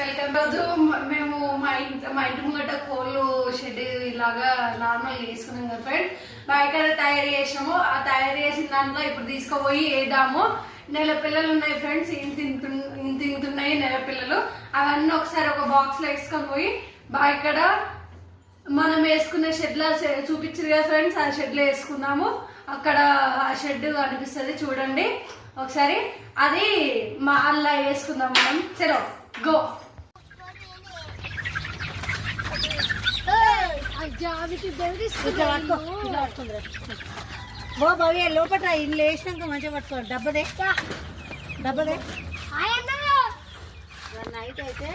Welcome. రోజు మేము మా ఇంటి ముంగట కోళ్ళు షెడ్ ఇలాగా నార్మల్ వేసుకున్నాం కదా ఫ్రెండ్. బయట తయారు చేసాము. ఆ తయారు చేసిన దాంట్లో ఇప్పుడు తీసుకుపోయి వేద్దాము. నెల పిల్లలు ఉన్నాయి ఫ్రెండ్స్, ఇంతున్నాయి నెల పిల్లలు. అవన్నీ ఒకసారి ఒక బాక్స్ లో వేసుకొని పోయి ఇక్కడ మనం వేసుకునే షెడ్ లా చూపించారు కదా ఫ్రెండ్స్, ఆ షెడ్ లో వేసుకున్నాము. అక్కడ ఆ షెడ్ కనిపిస్తుంది చూడండి ఒకసారి. అది మా అల్లా వేసుకుందాం మనం. చలో గో. లోపల ఇల్లు వేసినాక మంచిగా పట్టుకో. డబ్బదే నైట్ అయితే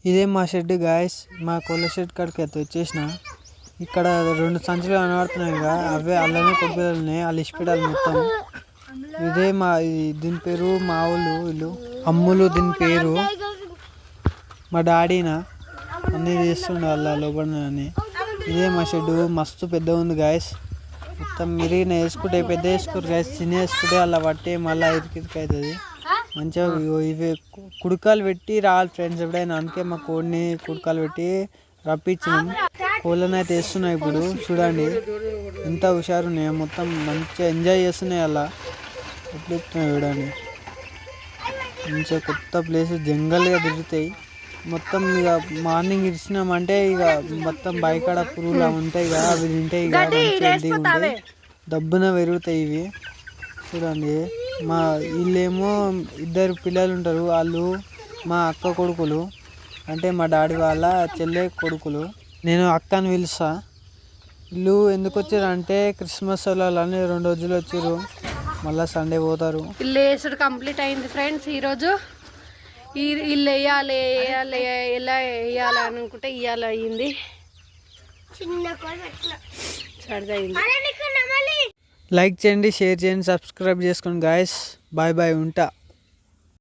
ఇదే మా షెడ్ గాయస్. మా కోళ్ళ షెడ్ కాడికి అయితే వచ్చేసిన. ఇక్కడ 2 సంచులు కనబడుతున్నాయి కదా, అవే అల్లనే కొడుకులున్నాయి. వాళ్ళు ఇష్టపడాలి మొత్తం. ఇదే మా దీని పేరు మా వీళ్ళు అమ్ములు దీని పేరు. మా డాడీనా అన్నీ చేస్తుండే వాళ్ళ లోపల అని. ఇదే మా షెడ్. మస్తు పెద్ద ఉంది గాయస్. మొత్తం మిరిగిన వేసుకుంటే పెద్ద వేసుకుంటారు గాయస్. చిన్న వేసుకుంటే అలా పట్టి మళ్ళీ ఇరికి అవుతుంది. మంచిగా ఇవి కుడకాలు పెట్టి రావాలి ఫ్రెండ్స్ ఎప్పుడైనా. అందుకే మా కోడిని కుడకాలు పెట్టి రప్పించినాం. కోళ్ళని అయితే వేస్తున్నాయి ఇప్పుడు. చూడండి ఎంత హుషారు ఉన్నాయి. మొత్తం మంచిగా ఎంజాయ్ చేస్తున్నాయి. అలా ఎప్పుడు ఎక్కుతున్నాయి చూడండి. మంచిగా కొత్త ప్లేస్ జంగల్గా తిరుగుతాయి మొత్తం. ఇక మార్నింగ్ ఇచ్చినామంటే ఇక మొత్తం బయకాడ పురుగులు ఉంటాయి కదా, అవి తింటాయి కదా, దబ్బున పెరుగుతాయి ఇవి. చూడండి మా వీళ్ళేమో 2 పిల్లలు ఉంటారు. వాళ్ళు మా అక్క కొడుకులు, అంటే మా డాడీ వాళ్ళ చెల్లె కొడుకులు. నేను అక్క అని పిలుస్తా. వీళ్ళు ఎందుకు వచ్చారు అంటే క్రిస్మస్ వాళ్ళని 2 రోజులు వచ్చారు, మళ్ళీ సండే పోతారు. ఇల్లు వేసుడు కంప్లీట్ అయింది ఫ్రెండ్స్. ఈరోజు ఇల్లు వేయాలి ఎలా వేయాలి అనుకుంటే ఇవాళ అయ్యింది. లైక్ చేయండి, షేర్ చేయండి, సబ్స్క్రైబ్ చేసుకోండి గాయస్. బాయ్ బాయ్, ఉంటా.